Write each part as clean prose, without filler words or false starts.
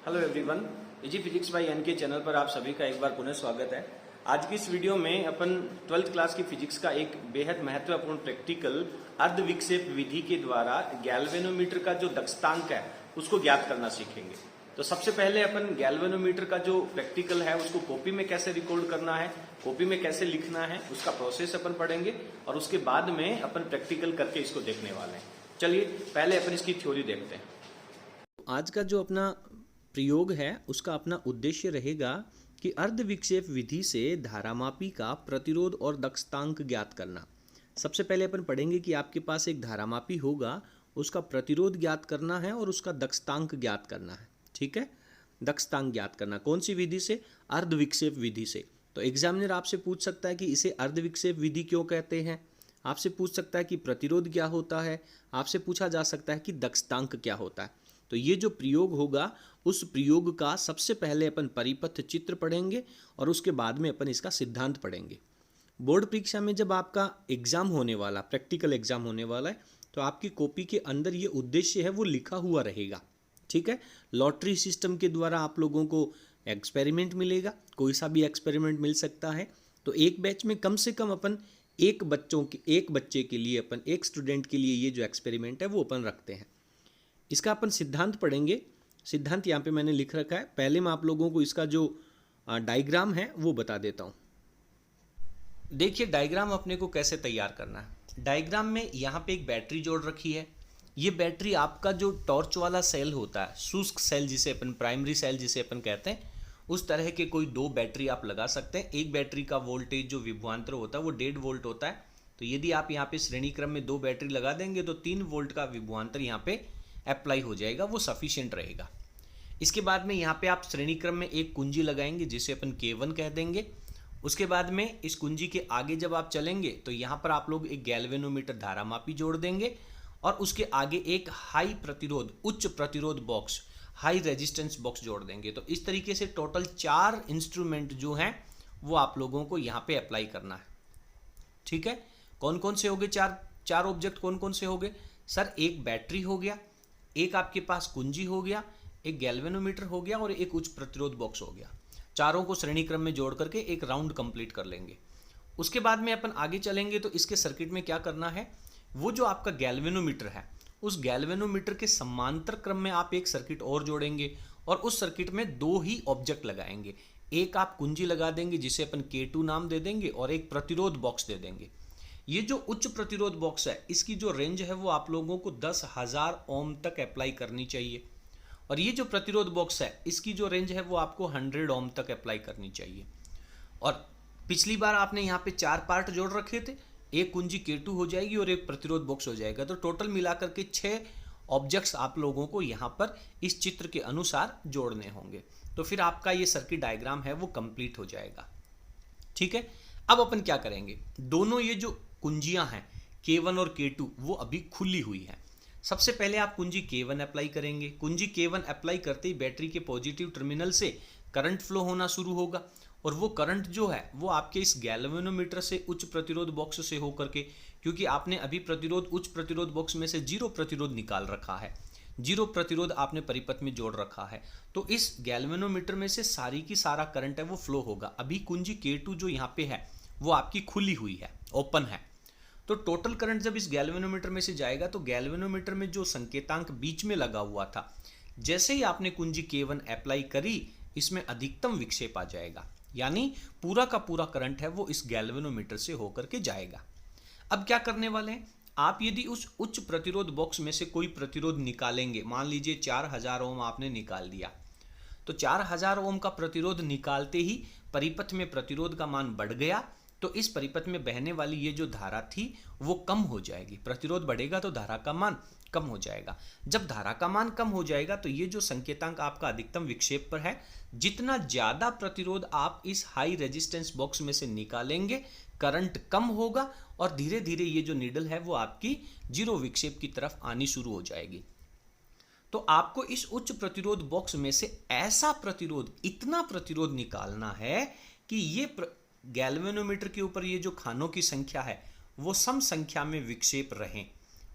Hello everyone, easy physics by N K channel पर आप सभी का एक बार पुनः स्वागत है। आज की इस वीडियो में अपन 12th क्लास की फिजिक्स का एक बेहद महत्वपूर्ण प्रैक्टिकल अर्ध विक्षेप विधि के द्वारा गैल्वेनोमीटर का जो दक्षतांक है उसको ज्ञात करना सीखेंगे। तो सबसे पहले अपन गैल्वेनोमीटर का जो प्रैक्टिकल है उसको कॉपी में कैसे रिकॉर्ड करना है, कॉपी में कैसे लिखना है, उसका प्रोसेस अपन पढ़ेंगे और उसके बाद में अपन प्रैक्टिकल करके इसको देखने वाले हैं। चलिए पहले अपन इसकी थ्योरी देखते हैं। आज का जो अपना प्रयोग है उसका अपना उद्देश्य रहेगा कि अर्ध विक्षेप विधि से धारामापी का प्रतिरोध और दक्षतांक ज्ञात करना। सबसे पहले अपन पढ़ेंगे कि आपके पास एक धारामापी होगा, उसका प्रतिरोध ज्ञात करना है और उसका दक्षतांक ज्ञात करना है। ठीक है, दक्षतांक ज्ञात करना कौन सी विधि से? अर्ध विक्षेप विधि से। तो एग्जामिनर आपसे पूछ सकता है कि इसे अर्ध विक्षेप विधि क्यों कहते हैं, आपसे पूछ सकता है कि प्रतिरोध क्या होता है, आपसे पूछा जा सकता है कि दक्षतांक क्या होता है। तो ये जो प्रयोग होगा उस प्रयोग का सबसे पहले अपन परिपथ चित्र पढ़ेंगे और उसके बाद में अपन इसका सिद्धांत पढ़ेंगे। बोर्ड परीक्षा में जब आपका एग्जाम होने वाला, प्रैक्टिकल एग्जाम होने वाला है, तो आपकी कॉपी के अंदर ये उद्देश्य है वो लिखा हुआ रहेगा। ठीक है, लॉटरी सिस्टम के द्वारा आप लोगों को एक्सपेरिमेंट मिलेगा, कोई सा भी एक्सपेरिमेंट मिल सकता है। तो एक बैच में कम से कम अपन एक बच्चे के लिए अपन एक स्टूडेंट के लिए ये जो एक्सपेरिमेंट है वो अपन रखते हैं। इसका अपन सिद्धांत पढ़ेंगे। सिद्धांत यहाँ पे मैंने लिख रखा है। पहले मैं आप लोगों को इसका जो डायग्राम है वो बता देता हूँ। देखिए डायग्राम अपने को कैसे तैयार करना है। डायग्राम में यहाँ पे एक बैटरी जोड़ रखी है। ये बैटरी आपका जो टॉर्च वाला सेल होता है, शुष्क सेल जिसे अपन प्राइमरी सेल जिसे अपन कहते हैं, उस तरह के कोई दो बैटरी आप लगा सकते हैं। एक बैटरी का वोल्टेज जो विभवांतर होता है वो 1.5 वोल्ट होता है। तो यदि आप यहाँ पे श्रेणी क्रम में दो बैटरी लगा देंगे तो 3 वोल्ट का विभवांतर यहाँ पे अप्लाई हो जाएगा, वो सफिशिएंट रहेगा। इसके बाद में यहाँ पे आप श्रेणी क्रम में एक कुंजी लगाएंगे जिसे अपन K1 कह देंगे। उसके बाद में इस कुंजी के आगे जब आप चलेंगे तो यहाँ पर आप लोग एक गैल्वेनोमीटर धारामापी जोड़ देंगे और उसके आगे एक हाई प्रतिरोध, उच्च प्रतिरोध बॉक्स, हाई रेजिस्टेंस बॉक्स जोड़ देंगे। तो इस तरीके से टोटल 4 इंस्ट्रूमेंट जो हैं वो आप लोगों को यहाँ पे अप्लाई करना है। ठीक है, कौन कौन से हो गए? चार ऑब्जेक्ट कौन कौन से हो गए सर? एक बैटरी हो गया, एक आपके पास कुंजी हो गया, एक गैल्वेनोमीटर हो गया और एक उच्च प्रतिरोध बॉक्स हो गया। चारों को श्रेणी क्रम में जोड़ करके एक राउंड कंप्लीट कर लेंगे। उसके बाद में अपन आगे चलेंगे तो इसके सर्किट में क्या करना है, वो जो आपका गैल्वेनोमीटर है उस गैल्वेनोमीटर के समांतर क्रम में आप एक सर्किट और जोड़ेंगे और उस सर्किट में 2 ही ऑब्जेक्ट लगाएंगे। एक आप कुंजी लगा देंगे जिसे अपन K2 नाम दे देंगे और एक प्रतिरोध बॉक्स दे देंगे। ये जो उच्च प्रतिरोध बॉक्स है इसकी जो रेंज है वो आप लोगों को 10,000 ओम तक अप्लाई करनी चाहिए और ये जो प्रतिरोध बॉक्स है इसकी जो रेंज है वो आपको 100 ओम तक अप्लाई करनी चाहिए। और पिछली बार आपने यहाँ पे 4 पार्ट जोड़ रखे थे, एक कुंजी K2 हो जाएगी और एक प्रतिरोध बॉक्स हो जाएगा। तो टोटल मिलाकर के 6 ऑब्जेक्ट्स आप लोगों को यहाँ पर इस चित्र के अनुसार जोड़ने होंगे। तो फिर आपका ये सर्किट डायग्राम है वो कंप्लीट हो जाएगा। ठीक है, अब अपन क्या करेंगे, दोनों ये जो कुंजियां हैं K1 और K2 वो अभी खुली हुई हैं। सबसे पहले आप कुंजी K1 अप्लाई करेंगे। कुंजी K1 अप्लाई करते ही बैटरी के पॉजिटिव टर्मिनल से करंट फ्लो होना शुरू होगा और वो करंट जो है वो आपके इस गैल्वेनोमीटर से उच्च प्रतिरोध बॉक्स से होकर के, क्योंकि आपने अभी प्रतिरोध उच्च प्रतिरोध बॉक्स में से 0 प्रतिरोध निकाल रखा है, 0 प्रतिरोध आपने परिपथ में जोड़ रखा है, तो इस गैल्वेनोमीटर में से सारी की सारा करंट है वो फ्लो होगा। अभी कुंजी K2 जो यहाँ पे है वो आपकी खुली हुई है, ओपन है। तो टोटल करंट जब इस गैल्वेनोमीटर में से जाएगा तो गैल्वेनोमीटर में जो संकेतांक बीच में लगा हुआ था, जैसे ही आपने कुंजी K1 अप्लाई करी इसमें अधिकतम विक्षेप आ जाएगा, यानी पूरा का पूरा करंट है वो इस गैल्वेनोमीटर से होकर के जाएगा। अब क्या करने वाले हैं, आप यदि उस उच्च प्रतिरोध बॉक्स में से कोई प्रतिरोध निकालेंगे, मान लीजिए 4000 ओम आपने निकाल दिया, तो 4000 ओम का प्रतिरोध निकालते ही परिपथ में प्रतिरोध का मान बढ़ गया, तो इस परिपथ में बहने वाली ये जो धारा थी वो कम हो जाएगी। प्रतिरोध बढ़ेगा तो धारा का मान कम हो जाएगा। जब धारा का मान कम हो जाएगा तो ये जो संकेतांक आपका अधिकतम विक्षेप पर है, जितना ज्यादा प्रतिरोध आप इस हाई रेजिस्टेंस बॉक्स में से निकालेंगे करंट कम होगा और धीरे धीरे ये जो नीडल है वो आपकी 0 विक्षेप की तरफ आनी शुरू हो जाएगी। तो आपको इस उच्च प्रतिरोध बॉक्स में से ऐसा प्रतिरोध, इतना प्रतिरोध निकालना है कि ये गैल्वेनोमीटर के ऊपर ये जो खानों की संख्या है वो सम संख्या में विक्षेप रहें।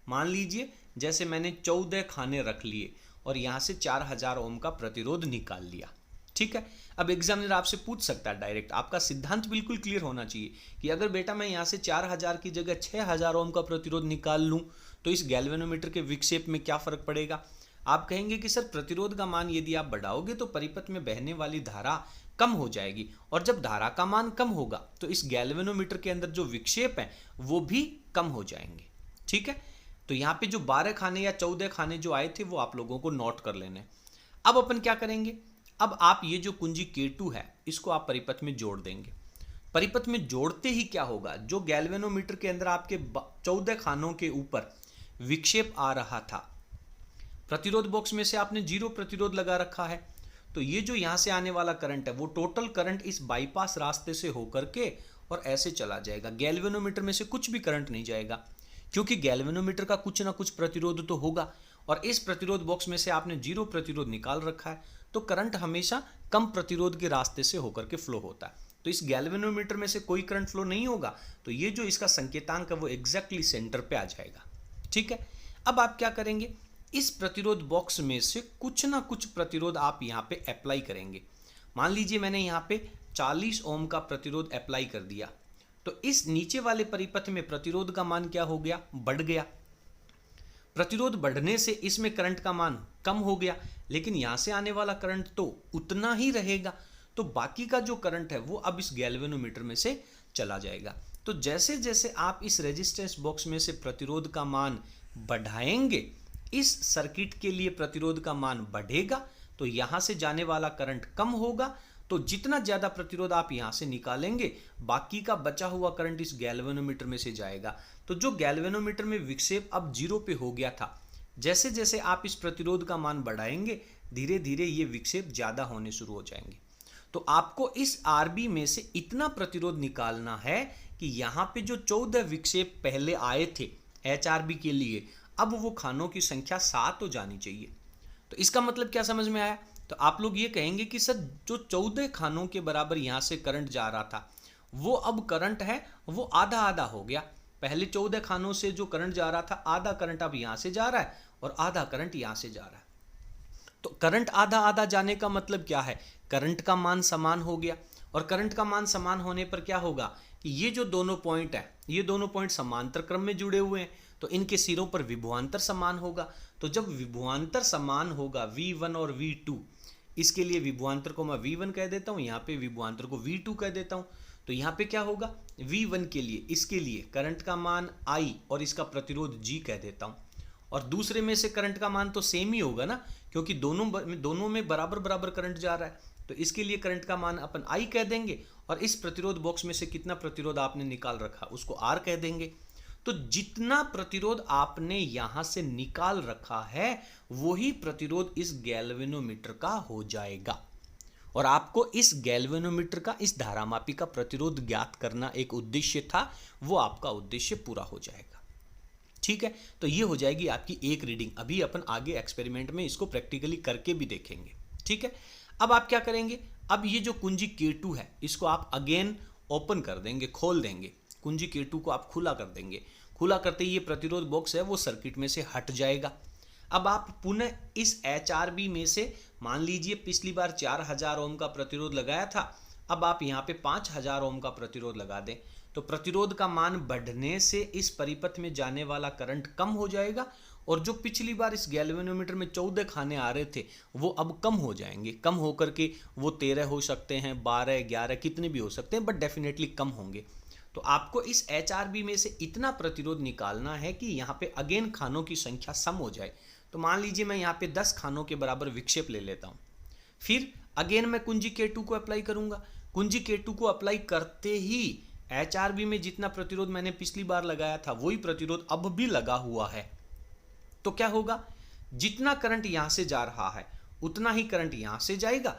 मान लीजिए जैसे मैंने 14 खाने रख लिए और यहाँ से 4000 ओम का प्रतिरोध निकाल लिया। ठीक है, अब एग्जामिनर आपसे पूछ सकता है डायरेक्ट, आपका सिद्धांत बिल्कुल क्लियर होना चाहिए कि अगर बेटा मैं यहाँ से 4000 की जगह 6000 ओम का प्रतिरोध निकाल लूँ तो इस गैल्वेनोमीटर के विक्षेप में क्या फर्क पड़ेगा। आप कहेंगे कि सर प्रतिरोध का मान यदि आप बढ़ाओगे तो परिपथ में बहने वाली धारा कम हो जाएगी, और जब धारा का मान कम होगा तो इस गैल्वेनोमीटर के अंदर जो विक्षेप है वो भी कम हो जाएंगे। ठीक है, तो यहाँ पे जो 12 खाने या 14 खाने जो आए थे वो आप लोगों को नोट कर लेने। अब अपन क्या करेंगे, अब आप ये जो कुंजी K2 है इसको आप परिपथ में जोड़ देंगे। परिपथ में जोड़ते ही क्या होगा, जो गैल्वेनोमीटर के अंदर आपके 14 खानों के ऊपर विक्षेप आ रहा था, प्रतिरोध बॉक्स में से आपने 0 प्रतिरोध लगा रखा है, तो ये जो यहां से आने वाला करंट है वो टोटल करंट इस बाईपास रास्ते से होकर के और ऐसे चला जाएगा। गैल्वेनोमीटर में से कुछ भी करंट नहीं जाएगा, क्योंकि गैल्वेनोमीटर का कुछ ना कुछ प्रतिरोध तो होगा, और इस प्रतिरोध बॉक्स में से आपने 0 प्रतिरोध निकाल रखा है, तो करंट हमेशा कम प्रतिरोध के रास्ते से होकर के फ्लो होता है। तो इस गैल्वेनोमीटर में से कोई करंट फ्लो नहीं होगा, तो ये जो इसका संकेतांक है वो एग्जैक्टली सेंटर पे आ जाएगा। ठीक है, अब आप क्या करेंगे, इस प्रतिरोध बॉक्स में से कुछ ना कुछ प्रतिरोध आप यहाँ पे अप्लाई करेंगे। मान लीजिए मैंने यहाँ पे 40 ओम का प्रतिरोध अप्लाई कर दिया, तो इस नीचे वाले परिपथ में प्रतिरोध का मान क्या हो गया, बढ़ गया। प्रतिरोध बढ़ने से इसमें करंट का मान कम हो गया, लेकिन यहां से आने वाला करंट तो उतना ही रहेगा, तो बाकी का जो करंट है वो अब इस गैल्वेनोमीटर में से चला जाएगा। तो जैसे जैसे आप इस रेजिस्टेंस बॉक्स में से प्रतिरोध का मान बढ़ाएंगे, इस सर्किट के लिए प्रतिरोध का मान बढ़ेगा, तो यहां से जाने वाला करंट कम होगा, तो जितना ज्यादा प्रतिरोध आप यहां से निकालेंगे बाकी का बचा हुआ करंट इस गैल्वेनोमीटर में से जाएगा। तो जो गैल्वेनोमीटर में विक्षेप अब 0 पे हो गया था, जैसे जैसे आप इस प्रतिरोध का मान बढ़ाएंगे धीरे धीरे ये विक्षेप ज्यादा होने शुरू हो जाएंगे। तो आपको इस आरबी में से इतना प्रतिरोध निकालना है कि यहां पे जो 14 विक्षेप पहले आए थे एचआरबी के लिए, अब वो खानों की संख्या 7 हो जानी चाहिए। तो इसका मतलब क्या समझ में आया, तो आप लोग ये कहेंगे कि सर जो 14 खानों के बराबर यहां से करंट जा रहा था वो अब करंट है वो आधा आधा हो गया। पहले 14 खानों से जो करंट जा रहा था, आधा करंट अब यहां से जा रहा है और आधा करंट यहां से जा रहा है। तो करंट आधा आधा जाने का मतलब क्या है, करंट का मान समान हो गया, और करंट का मान समान होने पर क्या होगा कि ये जो दोनों पॉइंट है, ये दोनों पॉइंट समांतर क्रम में जुड़े हुए हैं, तो इनके सिरों पर विभवांतर समान होगा। तो जब विभवांतर समान होगा V1 और V2, इसके लिए विभवांतर को मैं V1 कह देता हूं, यहां पे विभवांतर को V2 कह देता हूं, तो यहां पे क्या होगा V1 के लिए, इसके लिए करंट का मान I और इसका प्रतिरोध G कह देता हूं, और दूसरे में से करंट का मान तो सेम ही होगा ना, क्योंकि दोनों में बराबर बराबर करंट जा रहा है, तो इसके लिए करंट का मान अपन I कह देंगे, और इस प्रतिरोध बॉक्स में से कितना प्रतिरोध आपने निकाल रखा उसको R कह देंगे। तो जितना प्रतिरोध आपने यहां से निकाल रखा है वही प्रतिरोध इस गैल्वेनोमीटर का हो जाएगा, और आपको इस गैल्वेनोमीटर का, इस धारामापी का प्रतिरोध ज्ञात करना एक उद्देश्य था, वो आपका उद्देश्य पूरा हो जाएगा। ठीक है, तो ये हो जाएगी आपकी एक रीडिंग। अभी अपन आगे एक्सपेरिमेंट में इसको प्रैक्टिकली करके भी देखेंगे। ठीक है, अब आप क्या करेंगे, अब ये जो कुंजी K2 है इसको आप अगेन ओपन कर देंगे, खोल देंगे। कुंजी K2 को आप खुला कर देंगे। खुला करते ही ये प्रतिरोध बॉक्स है वो सर्किट में से हट जाएगा। अब आप पुनः इस HRB में से, मान लीजिए पिछली बार 4000 ओम का प्रतिरोध लगाया था, अब आप यहाँ पे 5000 ओम का प्रतिरोध लगा दें, तो प्रतिरोध का मान बढ़ने से इस परिपथ में जाने वाला करंट कम हो जाएगा, और जो पिछली बार इस गैल्वेनोमीटर में 14 खाने आ रहे थे वो अब कम हो जाएंगे। कम होकर के वो 13 हो सकते हैं, 12, 11 कितने भी हो सकते हैं, बट डेफिनेटली कम होंगे। तो आपको इस HRB में से इतना प्रतिरोध निकालना है कि यहाँ पे अगेन खानों की संख्या सम हो जाए। तो मान लीजिए मैं यहाँ पे 10 खानों के बराबर विक्षेप ले लेता हूँ, फिर अगेन मैं कुंजी K2 को अप्लाई करूंगा। कुंजी K2 को अप्लाई करते ही HRB में जितना प्रतिरोध मैंने पिछली बार लगाया था वही प्रतिरोध अब भी लगा हुआ है। तो क्या होगा, जितना करंट यहां से जा रहा है उतना ही करंट यहां से जाएगा,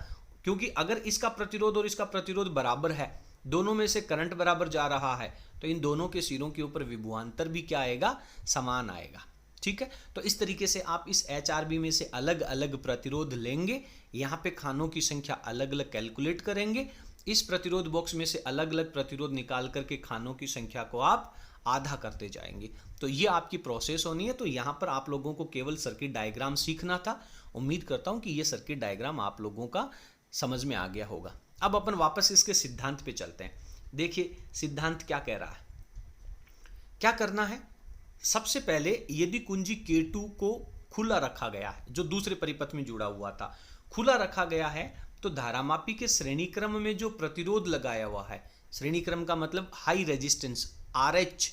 क्योंकि अगर इसका प्रतिरोध और इसका प्रतिरोध बराबर है, दोनों में से करंट बराबर जा रहा है, तो इन दोनों के सिरों के ऊपर विभवांतर भी क्या आएगा, समान आएगा। ठीक है, तो इस तरीके से आप इस HRB में से अलग अलग प्रतिरोध लेंगे, यहाँ पे खानों की संख्या अलग अलग कैलकुलेट करेंगे, इस प्रतिरोध बॉक्स में से अलग अलग प्रतिरोध निकाल करके खानों की संख्या को आप आधा करते जाएंगे। तो ये आपकी प्रोसेस होनी है। तो यहाँ पर आप लोगों को केवल सर्किट डायग्राम सीखना था उम्मीद करता हूं कि ये सर्किट डायग्राम आप लोगों का समझ में आ गया होगा। अब अपन वापस इसके सिद्धांत पे चलते हैं। देखिए सिद्धांत क्या कह रहा है, क्या करना है। सबसे पहले यदि कुंजी K2 को खुला रखा गया है, जो दूसरे परिपथ में जुड़ा हुआ था, खुला रखा गया है, तो धारामापी के श्रेणी क्रम में जो प्रतिरोध लगाया हुआ है, श्रेणी क्रम का मतलब हाई रेजिस्टेंस RH,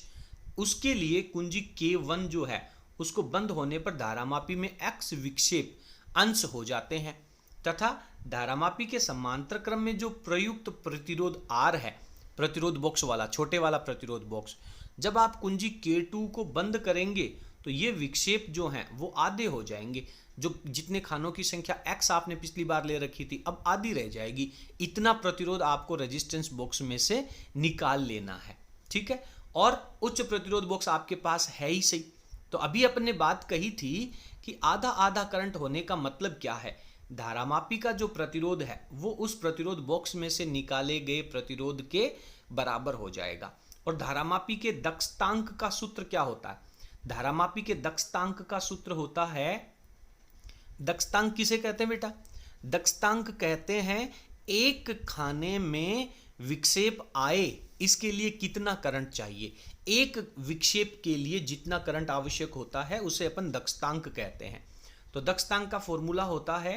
उसके लिए कुंजी K1 जो है उसको बंद होने पर धारामापी में X विक्षेप अंश हो जाते हैं, तथा धारामापी के समांतर क्रम में जो प्रयुक्त प्रतिरोध R है, प्रतिरोध बॉक्स वाला, छोटे वाला प्रतिरोध बॉक्स, जब आप कुंजी K2 को बंद करेंगे तो ये विक्षेप जो हैं वो आधे हो जाएंगे। जो जितने खानों की संख्या X आपने पिछली बार ले रखी थी, अब आधी रह जाएगी। इतना प्रतिरोध आपको रेजिस्टेंस बॉक्स में से निकाल लेना है, ठीक है। और उच्च प्रतिरोध बॉक्स आपके पास है ही सही। तो अभी अपन ने बात कही थी कि आधा आधा करंट होने का मतलब क्या है, धारामापी का जो प्रतिरोध है वो उस प्रतिरोध बॉक्स में से निकाले गए प्रतिरोध के बराबर हो जाएगा। और धारामापी के दक्षतांक का सूत्र क्या होता है, धारामापी के दक्षतांक का सूत्र होता है, दक्षतांक किसे कहते हैं बेटा, दक्षतांक कहते हैं एक खाने में विक्षेप आए इसके लिए कितना करंट चाहिए, एक विक्षेप के लिए जितना करंट आवश्यक होता है उसे अपन दक्षतांक कहते हैं। तो दक्षतांक का फॉर्मूला होता है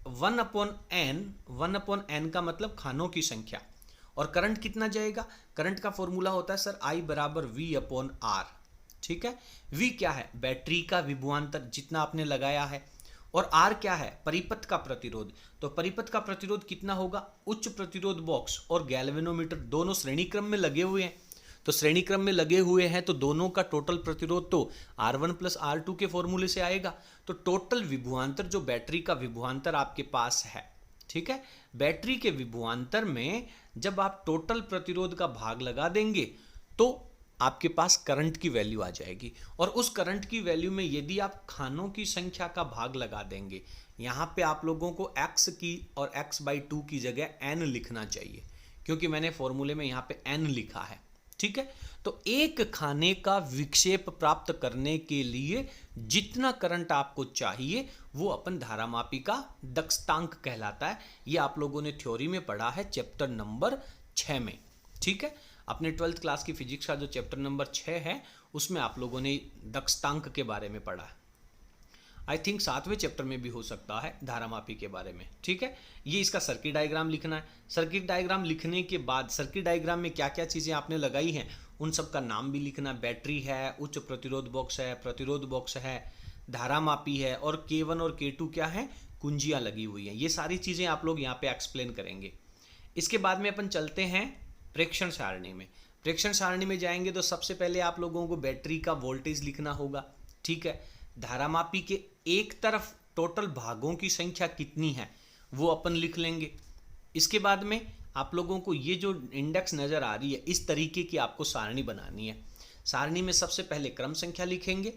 1/n, 1/n का मतलब खानों की संख्या। और करंट कितना जाएगा, करंट का फॉर्मूला होता है सर I बराबर V/R, ठीक है। V क्या है, बैटरी का विभवांतर जितना आपने लगाया है, और R क्या है, परिपथ का प्रतिरोध। तो परिपथ का प्रतिरोध कितना होगा, उच्च प्रतिरोध बॉक्स और गैल्वेनोमीटर दोनों श्रेणी क्रम में लगे हुए हैं, तो श्रेणी क्रम में लगे हुए हैं तो दोनों का टोटल प्रतिरोध तो R1 + R2 के फॉर्मूले से आएगा। तो टोटल विभवांतर जो बैटरी का विभवांतर आपके पास है, ठीक है, बैटरी के विभवांतर में जब आप टोटल प्रतिरोध का भाग लगा देंगे तो आपके पास करंट की वैल्यू आ जाएगी। और उस करंट की वैल्यू में यदि आप खानों की संख्या का भाग लगा देंगे, यहाँ पे आप लोगों को x की और x/2 की जगह n लिखना चाहिए, क्योंकि मैंने फॉर्मूले में यहाँ पे n लिखा है, ठीक है। तो एक खाने का विक्षेप प्राप्त करने के लिए जितना करंट आपको चाहिए वो अपन धारामापी का दक्षतांक कहलाता है। ये आप लोगों ने थ्योरी में पढ़ा है चैप्टर नंबर 6 में, ठीक है। अपने 12th क्लास की फिजिक्स का जो चैप्टर नंबर 6 है उसमें आप लोगों ने दक्षतांक के बारे में पढ़ा है। आई थिंक 7वें चैप्टर में भी हो सकता है धारामापी के बारे में, ठीक है। ये इसका सर्किट डायग्राम लिखना है। सर्किट डायग्राम लिखने के बाद सर्किट डायग्राम में क्या क्या चीज़ें आपने लगाई हैं उन सब का नाम भी लिखना। बैटरी है, उच्च प्रतिरोध बॉक्स है, प्रतिरोध बॉक्स है, धारामापी है, और K1 और K2 क्या है, कुंजियाँ लगी हुई हैं। ये सारी चीज़ें आप लोग यहाँ पे एक्सप्लेन करेंगे। इसके बाद में अपन चलते हैं प्रेक्षण सारणी में। प्रेक्षण सारणी में जाएंगे तो सबसे पहले आप लोगों को बैटरी का वोल्टेज लिखना होगा, ठीक है। धारामापी के एक तरफ टोटल भागों की संख्या कितनी है वो अपन लिख लेंगे। इसके बाद में आप लोगों को ये जो इंडेक्स नज़र आ रही है इस तरीके की आपको सारणी बनानी है। सारणी में सबसे पहले क्रम संख्या लिखेंगे,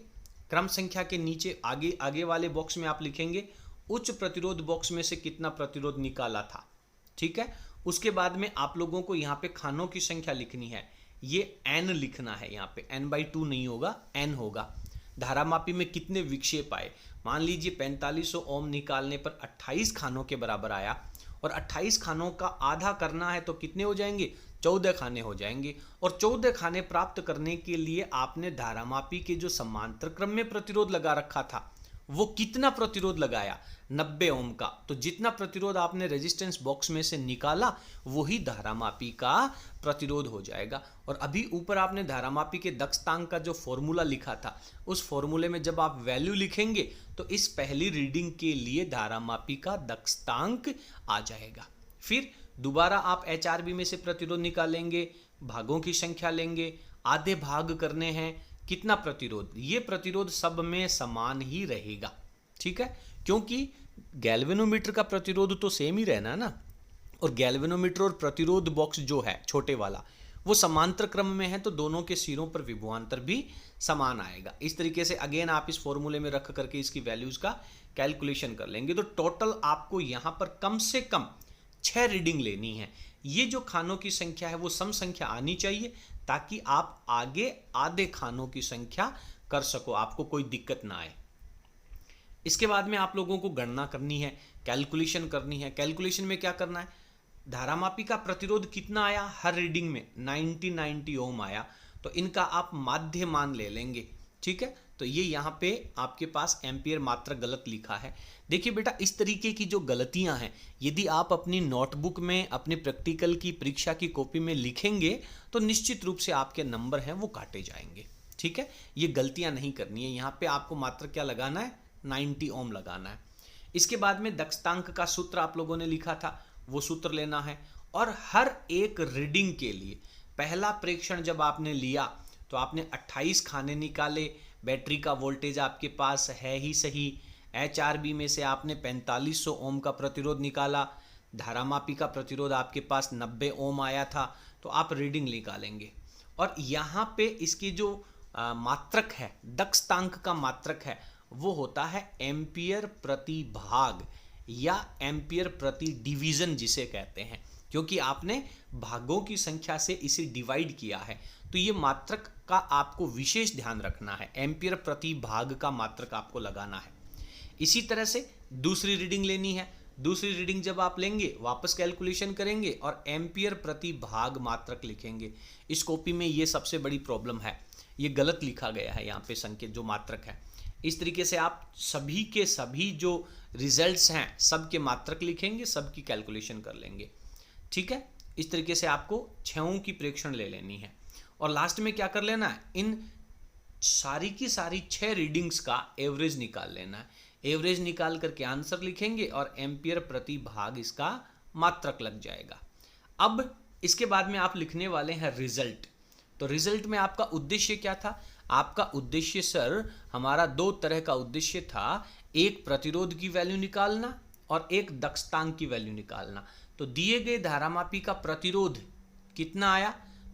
क्रम संख्या के नीचे आगे आगे वाले बॉक्स में आप लिखेंगे उच्च प्रतिरोध बॉक्स में से कितना प्रतिरोध निकाला था, ठीक है। उसके बाद में आप लोगों को यहाँ पे खानों की संख्या लिखनी है, ये n लिखना है, यहाँ पे n/2 नहीं होगा, n होगा। धारामापी में कितने विक्षेप आए, मान लीजिए 4500 ओम निकालने पर 28 खानों के बराबर आया, और 28 खानों का आधा करना है तो कितने हो जाएंगे, 14 खाने हो जाएंगे। और 14 खाने प्राप्त करने के लिए आपने धारामापी के जो समांतर क्रम में प्रतिरोध लगा रखा था वो कितना प्रतिरोध लगाया, 90 ओम का। तो जितना प्रतिरोध आपने रेजिस्टेंस बॉक्स में से निकाला वही धारामापी का प्रतिरोध हो जाएगा। और अभी ऊपर आपने धारामापी के दक्षतांक का जो फॉर्मूला लिखा था उस फॉर्मूले में जब आप वैल्यू लिखेंगे तो इस पहली रीडिंग के लिए धारामापी का दक्षतांक आ जाएगा। फिर दोबारा आप HRB में से प्रतिरोध निकालेंगे, भागों की संख्या लेंगे, आधे भाग करने हैं, कितना प्रतिरोध, ये प्रतिरोध सब में समान ही रहेगा, ठीक है, क्योंकि गैल्वेनोमीटर का प्रतिरोध तो सेम ही रहना है ना। और गैल्वेनोमीटर और प्रतिरोध बॉक्स जो है छोटे वाला वो समांतर क्रम में है, तो दोनों के सिरों पर विभवांतर भी समान आएगा। इस तरीके से अगेन आप इस फॉर्मूले में रख करके इसकी वैल्यूज का कैलकुलेशन कर लेंगे। तो टोटल आपको यहाँ पर कम से कम 6 रीडिंग लेनी है। ये जो खानों की संख्या है वो सम संख्या आनी चाहिए ताकि आप आगे आधे खानों की संख्या कर सको, आपको कोई दिक्कत ना आए। इसके बाद में आप लोगों को गणना करनी है, कैलकुलेशन करनी है। कैलकुलेशन में क्या करना है, धारामापी का प्रतिरोध कितना आया हर रीडिंग में, 90 ओम आया, तो इनका आप माध्य मान ले लेंगे। ठीक है, तो ये यहाँ पे आपके पास एम्पियर मात्रक गलत लिखा है। देखिए बेटा, इस तरीके की जो गलतियां हैं यदि आप अपनी नोटबुक में अपने प्रैक्टिकल की परीक्षा की कॉपी में लिखेंगे तो निश्चित रूप से आपके नंबर हैं वो काटे जाएंगे। ठीक है, ये गलतियां नहीं करनी है। यहाँ पे आपको मात्रक क्या लगाना है, 90 ओम लगाना है। इसके बाद में दक्षतांक का सूत्र आप लोगों ने लिखा था, वो सूत्र लेना है। और हर एक रीडिंग के लिए पहला प्रेक्षण जब आपने लिया तो आपने 28 खाने निकाले, बैटरी का वोल्टेज आपके पास है ही सही, HRB में से आपने 4500 ओम का प्रतिरोध निकाला, धारामापी का प्रतिरोध आपके पास 90 ओम आया था, तो आप रीडिंग निकालेंगे। और यहाँ पे इसकी जो मात्रक है, दक्षतांक का मात्रक है, वो होता है एम्पियर प्रति भाग या एम्पियर प्रति डिवीजन जिसे कहते हैं, क्योंकि आपने भागों की संख्या से इसे डिवाइड किया है। तो ये मात्रक का आपको विशेष ध्यान रखना है, एम्पियर प्रति भाग का मात्रक आपको लगाना है। इसी तरह से दूसरी रीडिंग लेनी है। दूसरी रीडिंग जब आप लेंगे वापस कैलकुलेशन करेंगे और एम्पियर प्रति भाग मात्रक लिखेंगे। इस कॉपी में ये सबसे बड़ी प्रॉब्लम है, ये गलत लिखा गया है यहाँ पे संकेत जो मात्रक है। इस तरीके से आप सभी के सभी जो रिजल्ट्स हैं सब के मात्रक लिखेंगे, सब की कैलकुलेशन कर लेंगे। ठीक है, इस तरीके से आपको 6 की प्रेक्षण ले लेनी है। और लास्ट में क्या कर लेना है, इन सारी की सारी 6 रीडिंग्स का एवरेज निकाल लेना है। एवरेज निकाल करके आंसर लिखेंगे और एम्पियर प्रति भाग इसका मात्रक लग जाएगा। अब इसके बाद में आप लिखने वाले हैं रिजल्ट। तो रिजल्ट में आपका उद्देश्य क्या था, आपका उद्देश्य सर हमारा 2 तरह का उद्देश्य था, एक प्रतिरोध की वैल्यू निकालना और एक दक्षतांक की वैल्यू निकालना। तो दिए गए धारामापी का प्रतिरोध कितना आया,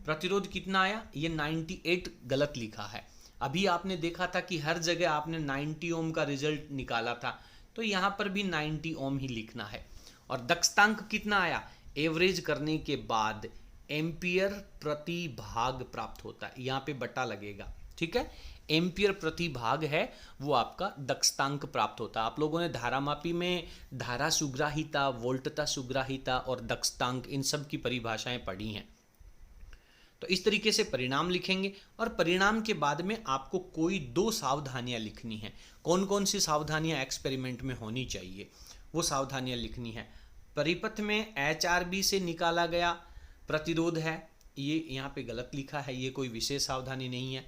प्रतिरोध कितना आया, ये 98 गलत लिखा है। अभी आपने देखा था कि हर जगह आपने 90 ओम का रिजल्ट निकाला था, तो यहाँ पर भी 90 ओम ही लिखना है। और दक्षतांक कितना आया, एवरेज करने के बाद एम्पियर प्रति भाग प्राप्त होता है, यहाँ पे बटा लगेगा। ठीक है, एम्पियर प्रति भाग है वो आपका दक्षतांक प्राप्त होता है। आप लोगों ने धारामापी में धारा सुग्राहिता, वोल्टता सुग्राहिता और दक्षतांक इन सब की परिभाषाएं पढ़ी हैं। तो इस तरीके से परिणाम लिखेंगे और परिणाम के बाद में आपको कोई 2 सावधानियां लिखनी है। कौन कौन सी सावधानियां एक्सपेरिमेंट में होनी चाहिए वो सावधानियां लिखनी है। परिपथ में HRB से निकाला गया प्रतिरोध है, ये यहाँ पे गलत लिखा है, ये कोई विशेष सावधानी नहीं है।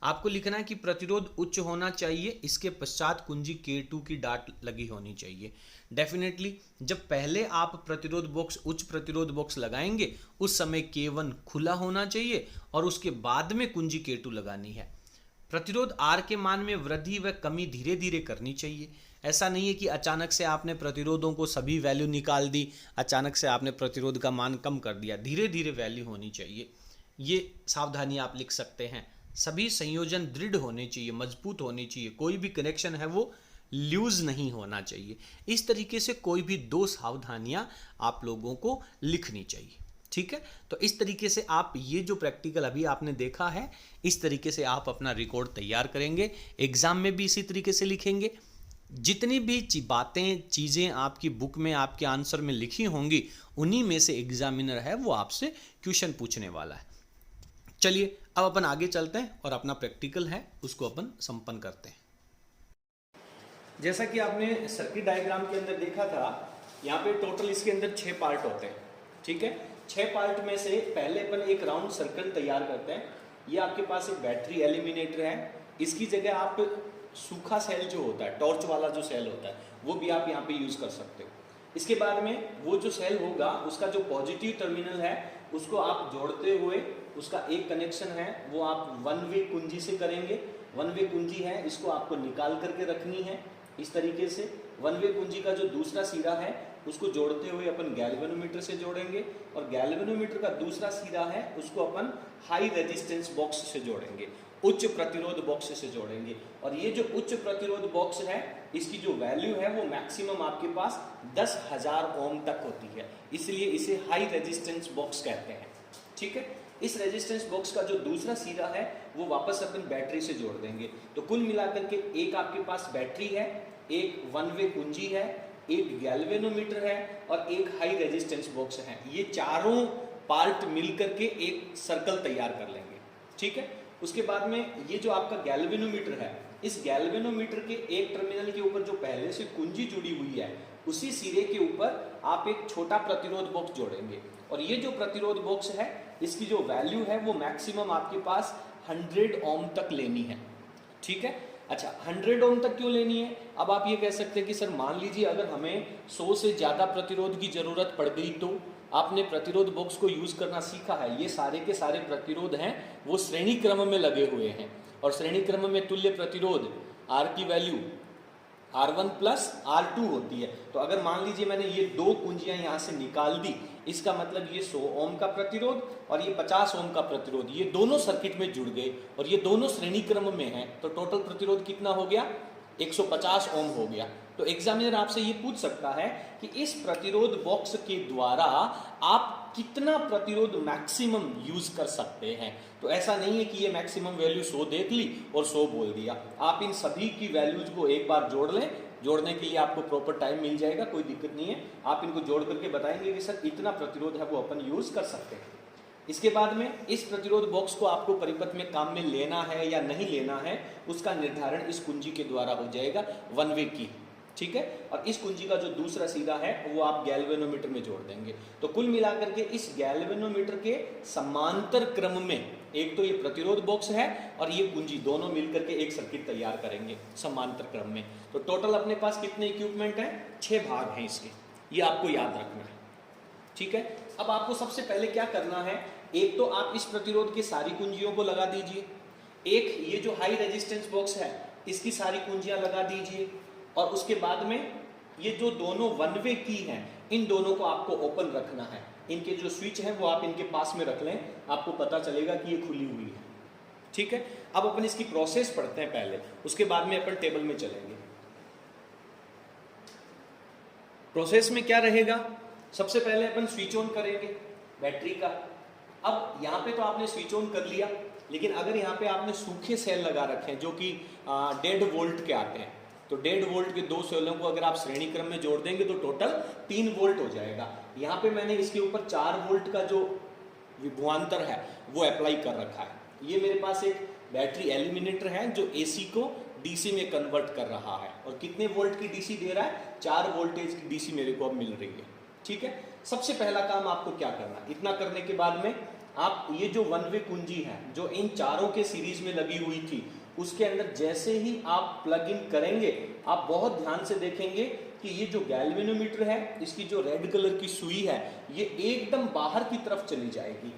आपको लिखना है कि प्रतिरोध उच्च होना चाहिए, इसके पश्चात कुंजी K2 की डाट लगी होनी चाहिए। डेफिनेटली जब पहले आप प्रतिरोध बॉक्स, उच्च प्रतिरोध बॉक्स लगाएंगे उस समय K1 खुला होना चाहिए और उसके बाद में कुंजी K2 लगानी है। प्रतिरोध R के मान में वृद्धि व कमी धीरे धीरे करनी चाहिए। ऐसा नहीं है कि अचानक से आपने प्रतिरोधों को सभी वैल्यू निकाल दी, अचानक से आपने प्रतिरोध का मान कम कर दिया, धीरे धीरे वैल्यू होनी चाहिए। ये सावधानी आप लिख सकते हैं। सभी संयोजन दृढ़ होने चाहिए, मजबूत होने चाहिए, कोई भी कनेक्शन है वो लूज नहीं होना चाहिए। इस तरीके से कोई भी 2 सावधानियां आप लोगों को लिखनी चाहिए। ठीक है, तो इस तरीके से आप ये जो प्रैक्टिकल अभी आपने देखा है, इस तरीके से आप अपना रिकॉर्ड तैयार करेंगे। एग्जाम में भी इसी तरीके से लिखेंगे। जितनी भी बातें, चीज़ें आपकी बुक में, आपके आंसर में लिखी होंगी, उन्हीं में से एग्जामिनर है वो आपसे क्वेश्चन पूछने वाला है। चलिए अब अपन आगे चलते हैं और अपना प्रैक्टिकल है उसको अपन संपन्न करते हैं। जैसा कि आपने सर्किट डायग्राम के अंदर देखा था, यहाँ पे टोटल इसके अंदर 6 पार्ट होते हैं। ठीक है, 6 पार्ट में से पहले अपन एक राउंड सर्कल तैयार करते हैं। ये आपके पास एक बैटरी एलिमिनेटर है, इसकी जगह आप सूखा सेल जो होता है, टॉर्च वाला जो सेल होता है, वो भी आप यहाँ पे यूज कर सकते हो। इसके बाद में वो जो सेल होगा उसका जो पॉजिटिव टर्मिनल है उसको आप जोड़ते हुए उसका एक कनेक्शन है वो आप 1 वे कुंजी से करेंगे। 1 वे कुंजी है, इसको आपको निकाल करके रखनी है इस तरीके से। 1 वे कुंजी का जो दूसरा सिरा है उसको जोड़ते हुए अपन गैल्वेनोमीटर से जोड़ेंगे और गैल्वेनोमीटर का दूसरा सिरा है उसको अपन हाई रेजिस्टेंस बॉक्स से जोड़ेंगे, उच्च प्रतिरोध बॉक्स से जोड़ेंगे। और ये जो उच्च प्रतिरोध बॉक्स है इसकी जो वैल्यू है वो मैक्सिमम आपके पास 10,000 ओम तक होती है, इसलिए इसे हाई रेजिस्टेंस बॉक्स कहते हैं। ठीक है, इस रेजिस्टेंस बॉक्स का जो दूसरा सिरा है वो वापस अपन बैटरी से जोड़ देंगे। तो कुल मिलाकर के एक आपके पास बैटरी है एक वन वे कुंजी है, एक गैल्वेनोमीटर है और एक हाई रेजिस्टेंस बॉक्स है। ये चारों पार्ट मिलकर के एक सर्कल तैयार कर लेंगे, ठीक है। उसके बाद में ये जो आपका गैल्वेनोमीटर है, इस गैल्वेनोमीटर के एक टर्मिनल के ऊपर जो पहले से कुंजी जुड़ी हुई है, उसी सिरे के ऊपर आप एक छोटा प्रतिरोध बॉक्स जोड़ेंगे और ये जो प्रतिरोध बॉक्स है इसकी जो वैल्यू है वो मैक्सिमम आपके पास 100 ओम तक लेनी है, ठीक है। अच्छा, 100 ओम तक क्यों लेनी है? अब आप ये कह सकते हैं कि सर मान लीजिए अगर हमें 100 से ज़्यादा प्रतिरोध की ज़रूरत पड़ गई, तो आपने प्रतिरोध बॉक्स को यूज़ करना सीखा है। ये सारे के सारे प्रतिरोध हैं वो श्रेणी क्रम में लगे हुए हैं और श्रेणी क्रम में तुल्य प्रतिरोध R की वैल्यू R1 प्लस R2 होती है। तो अगर मान लीजिए मैंने ये दो कुंजियां यहाँ से निकाल दी, इसका मतलब ये 100 ओम का प्रतिरोध और ये 50 ओम का प्रतिरोध, ये दोनों सर्किट में जुड़ गए और ये दोनों श्रेणी क्रम में हैं, तो टोटल प्रतिरोध कितना हो गया? 150 ओम हो गया। तो एग्जामिनर आपसे ये पूछ सकता है कि इस प्रतिरोध बॉक्स के द्वारा आप कितना प्रतिरोध मैक्सिमम यूज कर सकते हैं। तो ऐसा नहीं है कि ये मैक्सिमम वैल्यू 100 देख ली और 100 बोल दिया। आप इन सभी की वैल्यूज को एक बार जोड़ लें, जोड़ने के लिए आपको प्रॉपर टाइम मिल जाएगा, कोई दिक्कत नहीं है। आप इनको जोड़ करके बताएंगे कि सर इतना प्रतिरोध है वो अपन यूज कर सकते हैं। इसके बाद में इस प्रतिरोध बॉक्स को आपको परिपथ में काम में लेना है या नहीं लेना है, उसका निर्धारण इस कुंजी के द्वारा हो जाएगा वन वे की, ठीक है। और इस कुंजी का जो दूसरा सिरा है वो आप गैल्वेनोमीटर में जोड़ देंगे। तो कुल मिलाकर के इस गैल्वेनोमीटर के समांतर क्रम में एक तो ये प्रतिरोध बॉक्स है और ये कुंजी, दोनों मिलकर के एक सर्किट तैयार करेंगे समांतर क्रम में। तो टोटल अपने पास कितने इक्विपमेंट हैं? 6 भाग हैं इसके, ये आपको याद रखना है, ठीक है। अब आपको सबसे पहले क्या करना है, एक तो आप इस प्रतिरोध की सारी कुंजियों को लगा दीजिए, एक ये जो हाई रेजिस्टेंस बॉक्स है इसकी सारी कुंजियां लगा दीजिए और उसके बाद में ये जो दोनों वन वे की हैं इन दोनों को आपको ओपन रखना है। इनके जो स्विच है वो आप इनके पास में रख लें, आपको पता चलेगा कि ये खुली हुई है, ठीक है। अब अपन इसकी प्रोसेस पढ़ते हैं पहले, उसके बाद में अपन टेबल में चलेंगे। प्रोसेस में क्या रहेगा, सबसे पहले अपन स्विच ऑन करेंगे बैटरी का। अब यहाँ पे तो आपने स्विच ऑन कर लिया, लेकिन अगर यहाँ पे आपने सूखे सेल लगा रखे हैं जो कि 1.5 वोल्ट के आते हैं, तो 1.5 वोल्ट के दो सेलों को अगर आप श्रेणी क्रम में जोड़ देंगे तो टोटल 3 वोल्ट हो जाएगा। यहाँ पे मैंने इसके ऊपर 4 वोल्ट का जो विभवांतर है वो अप्लाई कर रखा है। ये मेरे पास एक बैटरी एलिमिनेटर है जो AC को DC में कन्वर्ट कर रहा है और कितने वोल्ट की DC दे रहा है? 4 वोल्टेज की DC मेरे को अब मिल रही है, ठीक है। सबसे पहला काम आपको क्या करना, इतना करने के बाद में आप ये जो वन वे कुंजी है जो इन चारों के सीरीज में लगी हुई थी, उसके अंदर जैसे ही आप प्लग इन करेंगे, आप बहुत ध्यान से देखेंगे कि ये जो गैल्वेनोमीटर है इसकी जो रेड कलर की सुई है ये एकदम बाहर की तरफ चली जाएगी,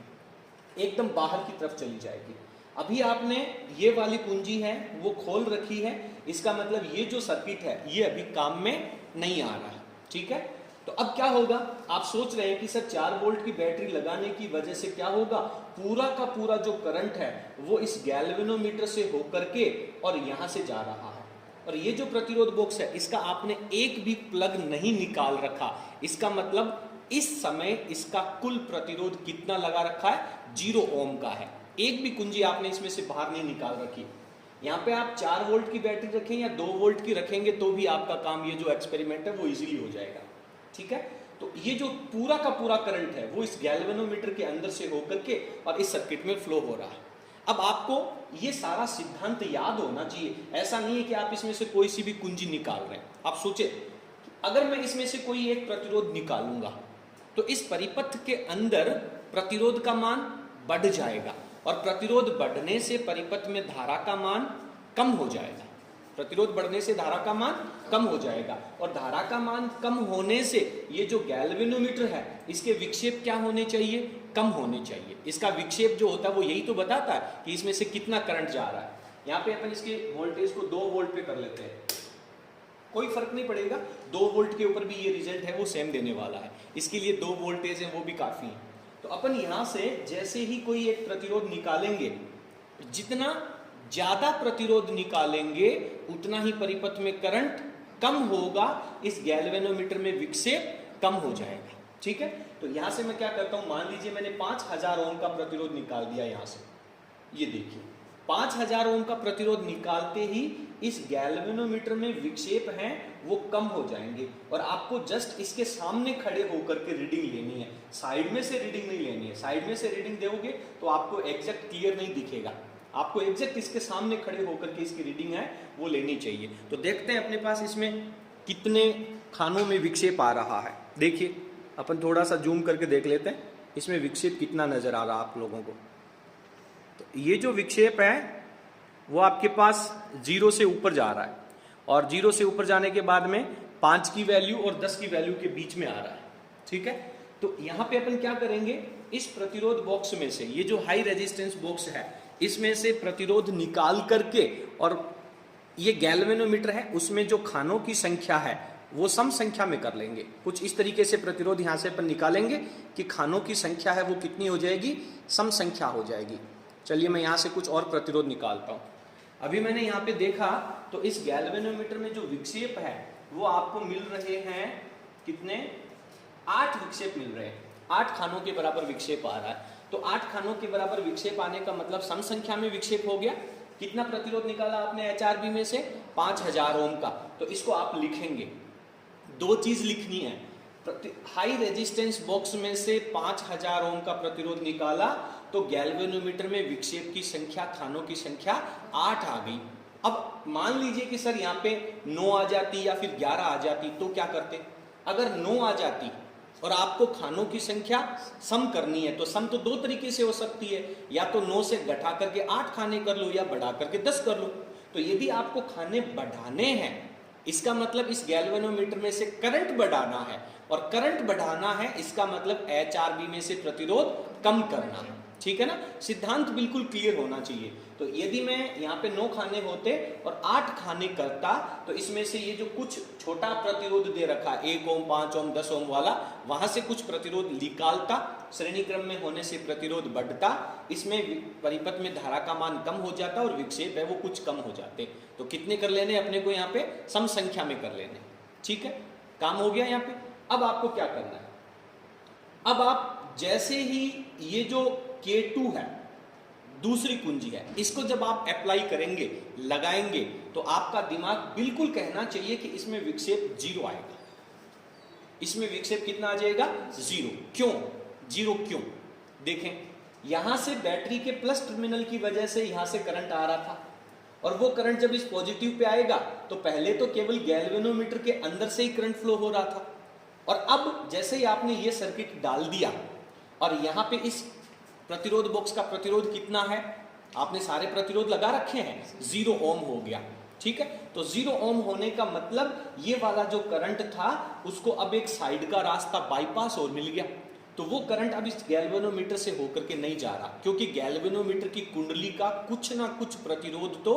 एकदम बाहर की तरफ चली जाएगी। अभी आपने ये वाली कुंजी है वो खोल रखी है, इसका मतलब ये जो सर्किट है ये अभी काम में नहीं आ रहा है, ठीक है। तो अब क्या होगा, आप सोच रहे हैं कि सर 4 वोल्ट की बैटरी लगाने की वजह से क्या होगा, पूरा का पूरा जो करंट है वो इस गैल्वेनोमीटर से होकर के और यहां से जा रहा है। और ये जो प्रतिरोध बॉक्स है इसका आपने एक भी प्लग नहीं निकाल रखा, इसका मतलब इस समय इसका कुल प्रतिरोध कितना लगा रखा है? 0 ओम का है। एक भी कुंजी आपने इसमें से बाहर नहीं निकाल रखी। यहाँ पे आप 4 वोल्ट की बैटरी रखें या 2 वोल्ट की रखेंगे तो भी आपका काम, ये जो एक्सपेरिमेंट है वो इजीली हो जाएगा, ठीक है। तो ये जो पूरा का पूरा करंट है वो इस गैल्वेनोमीटर के अंदर से होकर के और इस सर्किट में फ्लो हो रहा है। अब आपको ये सारा सिद्धांत याद होना चाहिए, ऐसा नहीं है कि आप इसमें से कोई सी भी कुंजी निकाल रहे हैं। आप सोचे अगर मैं इसमें से कोई एक प्रतिरोध निकालूंगा तो इस परिपथ के अंदर प्रतिरोध का मान बढ़ जाएगा और प्रतिरोध बढ़ने से परिपथ में धारा का मान कम हो जाएगा। प्रतिरोध बढ़ने से धारा का मान कम हो जाएगा और धारा का मान कम होने से ये जो गैल्वेनोमीटर है इसके विक्षेप क्या होने चाहिए? कम होने चाहिए। इसका विक्षेप जो होता है वो यही तो बताता है कि इसमें से कितना करंट जा रहा है। यहाँ पे अपन इसके वोल्टेज को 2 वोल्ट पे कर लेते हैं, कोई फर्क नहीं पड़ेगा, 2 वोल्ट के ऊपर भी ये रिजल्ट है वो सेम देने वाला है। इसके लिए 2 वोल्टेज है वो भी काफी है। तो अपन यहाँ से जैसे ही कोई एक प्रतिरोध निकालेंगे, जितना ज्यादा प्रतिरोध निकालेंगे उतना ही परिपथ में करंट कम होगा, इस गैल्वेनोमीटर में विक्षेप कम हो जाएगा, ठीक है। तो यहां से मैं क्या करता हूं, मान लीजिए मैंने 5000 ओम का प्रतिरोध निकाल दिया यहां से, ये देखिए 5000 ओम का प्रतिरोध निकालते ही इस गैल्वेनोमीटर में विक्षेप हैं वो कम हो जाएंगे और आपको जस्ट इसके सामने खड़े होकर के रीडिंग लेनी है, साइड में से रीडिंग नहीं लेनी है। साइड में से रीडिंग दोगे तो आपको एग्जैक्ट क्लियर नहीं दिखेगा, आपको एग्जैक्ट इसके सामने खड़े होकर के इसकी रीडिंग है वो लेनी चाहिए। तो देखते हैं अपने पास इसमें कितने खानों में विक्षेप आ रहा है। देखिए अपन थोड़ा सा जूम करके देख लेते हैं इसमें विक्षेप कितना नजर आ रहा है आप लोगों को। तो ये जो विक्षेप है वो आपके पास 0 से ऊपर जा रहा है और 0 से ऊपर जाने के बाद में 5 की वैल्यू और 10 की वैल्यू के बीच में आ रहा है, ठीक है। तो यहां पे अपन क्या करेंगे, इस प्रतिरोध बॉक्स में से, ये जो हाई रेजिस्टेंस बॉक्स है इसमें से प्रतिरोध निकाल करके, और ये गैल्वेनोमीटर है उसमें जो खानों की संख्या है वो सम संख्या में कर लेंगे। कुछ इस तरीके से प्रतिरोध यहां से अपन निकालेंगे कि खानों की संख्या है वो कितनी हो जाएगी, सम संख्या हो जाएगी। चलिए मैं यहां से कुछ और प्रतिरोध निकालता हूं। अभी मैंने यहाँ पे देखा तो इस गैल्वेनोमीटर में जो विक्षेप है वो आपको मिल रहे हैं कितने, 8 विक्षेप मिल रहे हैं। 8 खानों के बराबर विक्षेप आ रहा है। तो 8 खानों के बराबर विक्षेप आने का मतलब सम संख्या में विक्षेप हो गया। कितना प्रतिरोध निकाला आपने HRB में से, 5000 ओम का। तो इसको आप लिखेंगे, 2 चीज लिखनी है। हाई रेजिस्टेंस बॉक्स में से 5000 ओम का प्रतिरोध निकाला तो गैल्वेनोमीटर में विक्षेप की संख्या, खानों की संख्या 8 आ गई। अब मान लीजिए कि सर यहाँ पे 9 आ जाती या फिर 11 आ जाती तो क्या करते। अगर 9 आ जाती और आपको खानों की संख्या सम करनी है तो सम तो 2 तरीके से हो सकती है, या तो 9 से घटा करके 8 खाने कर लो या बढ़ा करके 10 कर लो। तो यदि आपको खाने बढ़ाने हैं इसका मतलब इस गैल्वेनोमीटर में से करंट बढ़ाना है, और करंट बढ़ाना है इसका मतलब HRB में से प्रतिरोध कम करना है, ठीक है ना। सिद्धांत बिल्कुल क्लियर होना चाहिए। तो यदि मैं यहाँ पे 9 खाने होते और 8 खाने करता तो इसमें से ये जो कुछ छोटा प्रतिरोध दे रखा 1 ओम, 5 ओम, 10 ओम वाला, वहां से कुछ प्रतिरोध निकालता, श्रेणी क्रम में होने से प्रतिरोध बढ़ता, इसमें परिपथ में धारा का मान कम हो जाता और विक्षेप है वो कुछ कम हो जाते। तो कितने कर लेने अपने को यहाँ पे, सम संख्या में कर लेने, ठीक है। काम हो गया यहाँ पे। अब आपको क्या करना है, अब आप जैसे ही ये जो K2 है दूसरी कुंजी है, इसको जब आप अप्लाई करेंगे, लगाएंगे, तो आपका दिमाग बिल्कुल कहना चाहिए कि इसमें विक्षेप 0 आएगा। इसमें विक्षेप कितना आ जाएगा, 0। क्यों 0 क्यों, देखें यहां से बैटरी के प्लस टर्मिनल की वजह से यहां से करंट आ रहा था, और वो करंट जब इस पॉजिटिव पे आएगा तो पहले तो केवल गैल्वेनोमीटर के अंदर से ही करंट फ्लो हो रहा था, और अब जैसे ही आपने ये सर्किट डाल दिया और यहां पे इस प्रतिरोध बॉक्स का प्रतिरोध कितना है, आपने सारे प्रतिरोध लगा रखे हैं, 0 ओम हो गया, ठीक है। तो 0 ओम होने का मतलब ये वाला जो करंट था उसको अब एक साइड का रास्ता बाईपास और मिल गया। तो वो करंट अब इस गैल्वेनोमीटर से होकर के नहीं जा रहा, क्योंकि गैल्वेनोमीटर की कुंडली का कुछ ना कुछ प्रतिरोध तो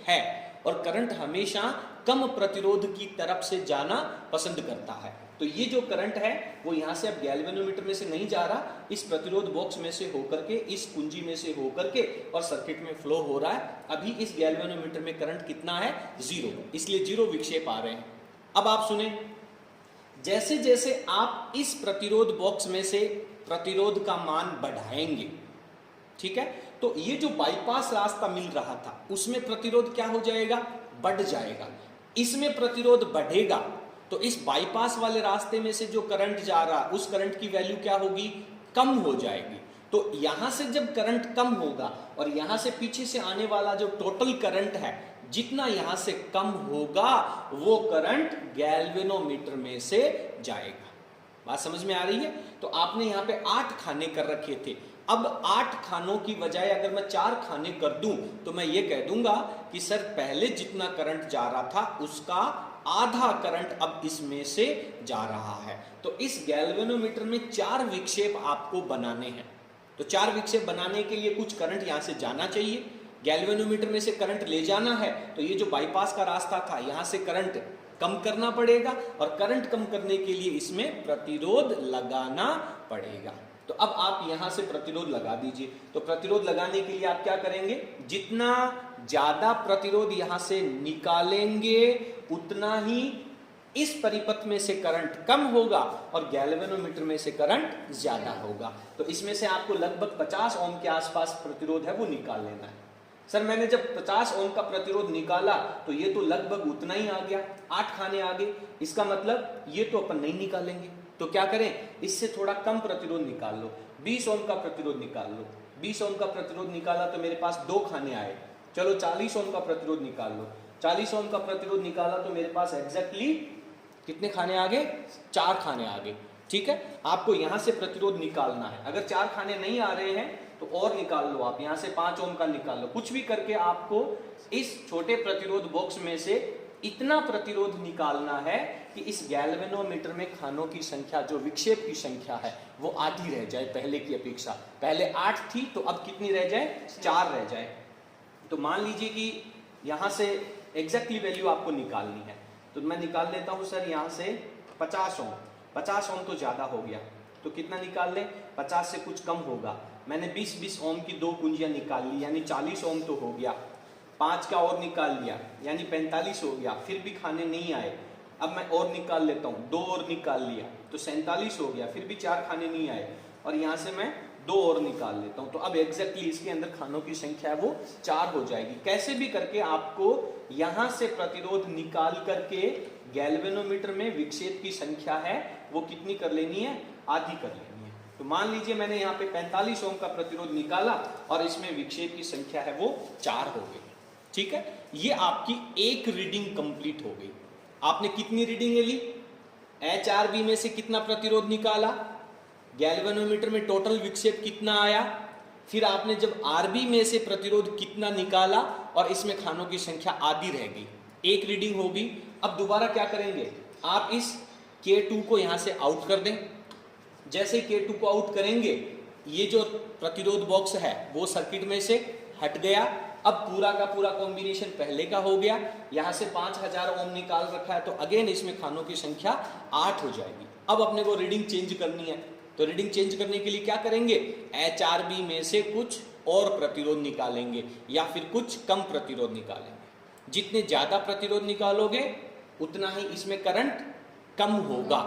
है, और करंट हमेशा कम प्रतिरोध की तरफ से जाना पसंद करता है। तो ये जो करंट है वो यहाँ से अब गैल्वेनोमीटर में से नहीं जा रहा, इस प्रतिरोध बॉक्स में से होकर के, इस कुंजी में से होकर के और सर्किट में फ्लो हो रहा है। अभी इस गैल्वेनोमीटर में करंट कितना है, 0, इसलिए 0 विक्षेप आ रहे हैं। अब आप सुने, जैसे जैसे आप इस प्रतिरोध बॉक्स में से प्रतिरोध का मान बढ़ाएंगे, ठीक है, तो ये जो बाईपास रास्ता मिल रहा था उसमें प्रतिरोध क्या हो जाएगा, बढ़ जाएगा। इसमें प्रतिरोध बढ़ेगा तो इस बाईपास वाले रास्ते में से जो करंट जा रहा उस करंट की वैल्यू क्या होगी, कम हो जाएगी। तो यहां से जब करंट कम होगा और यहां से पीछे से आने वाला जो टोटल करंट है जितना यहां से कम होगा वो करंट गैल्वेनोमीटर में से जाएगा। बात समझ में आ रही है। तो आपने यहां पे 8 खाने कर रखे थे, अब 8 खानों की बजाय अगर मैं 4 खाने कर दूं तो मैं ये कह दूंगा कि सर पहले जितना करंट जा रहा था उसका आधा करंट अब इसमें से जा रहा है। तो इस गैल्वेनोमीटर में 4 विक्षेप आपको बनाने हैं। तो 4 विक्षेप बनाने के लिए कुछ करंट यहां से जाना चाहिए, गैल्वेनोमीटर में से करंट ले जाना है, तो ये जो बाईपास का रास्ता था यहां से करंट कम करना पड़ेगा, और करंट कम करने के लिए इसमें प्रतिरोध लगाना पड़ेगा। तो अब आप यहां से प्रतिरोध लगा दीजिए। तो प्रतिरोध लगाने के लिए आप क्या करेंगे, जितना ज्यादा प्रतिरोध यहां से निकालेंगे उतना ही इस परिपथ में से करंट कम होगा और गैल्वेनोमीटर में से करंट ज्यादा होगा। तो इसमें से आपको लगभग 50 ओम के आसपास प्रतिरोध है वो निकाल लेना है। सर मैंने जब 50 ओम का प्रतिरोध निकाला तो ये तो लगभग उतना ही आ गया, 8 खाने आ गए, इसका मतलब ये तो अपन नहीं निकालेंगे, तो क्या करें, इससे थोड़ा कम प्रतिरोध निकाल लो, 20 ओम का प्रतिरोध निकाल लो। 20 ओम का प्रतिरोध निकाला तो मेरे पास 2 खाने आए, चलो 40 ओम का प्रतिरोध निकाल लो। 40 ओम का प्रतिरोध निकाला तो मेरे पास एग्जैक्टली कितने खाने आ गए, 4 खाने आ गए। ठीक है, आपको यहां से प्रतिरोध निकालना है, अगर 4 खाने नहीं आ रहे हैं तो और निकाल लो, आप यहां से 5 ओम का निकाल लो, कुछ भी करके आपको इस छोटे प्रतिरोध बॉक्स में से इतना प्रतिरोध निकालना है कि इस गैल्वेनोमीटर में खानों की संख्या, जो विक्षेप की संख्या है, वो आधी रह जाए पहले की अपेक्षा। पहले 8 थी तो अब कितनी रह जाए, 4 रह जाए। तो मान लीजिए कि यहां से एग्जैक्टली वैल्यू आपको निकालनी है, तो मैं निकाल लेता हूं सर यहां से 50 ओम। 50 ओम तो ज्यादा हो गया, तो कितना निकाल ले, 50 से कुछ कम होगा। मैंने 20-20 ओम की 2 कुंजियां निकाल ली, यानी 40 ओम तो हो गया। 5 का और निकाल लिया, यानी 45 हो गया, फिर भी खाने नहीं आए। अब मैं और निकाल लेता हूँ, 2 और निकाल लिया तो 47 हो गया, फिर भी 4 खाने नहीं आए, और यहाँ से मैं 2 और निकाल लेता हूँ, तो अब एग्जैक्टली इसके अंदर खानों की संख्या है वो 4 हो जाएगी। कैसे भी करके आपको यहाँ से प्रतिरोध निकाल करके गैल्वेनोमीटर में विक्षेप की संख्या है वो कितनी कर लेनी है, आधी कर लेनी है। तो मान लीजिए मैंने यहाँ पे 45 ओम का प्रतिरोध निकाला और इसमें विक्षेप की संख्या है वो 4 हो गई। ठीक है, ये आपकी एक रीडिंग कंप्लीट हो गई। आपने कितनी रीडिंग ली, HRV में से कितना प्रतिरोध निकाला, गैल्वेनोमीटर में टोटल विक्षेप कितना आया, फिर आपने जब RB में से प्रतिरोध कितना निकाला और इसमें खानों की संख्या आधी रह गई, एक रीडिंग होगी। अब दोबारा क्या करेंगे, आप इस K2 को यहां से आउट कर दें। जैसे K2 को आउट करेंगे, ये जो प्रतिरोध बॉक्स है वो सर्किट में से हट गया। अब पूरा का पूरा कॉम्बिनेशन पहले का हो गया, यहां से 5000 ओम निकाल रखा है, तो अगेन इसमें खानों की संख्या 8 हो जाएगी। अब अपने को रीडिंग चेंज करनी है, तो रीडिंग चेंज करने के लिए क्या करेंगे, HRB में से कुछ और प्रतिरोध निकालेंगे या फिर कुछ कम प्रतिरोध निकालेंगे। जितने ज्यादा प्रतिरोध निकालोगे उतना ही इसमें करंट कम होगा,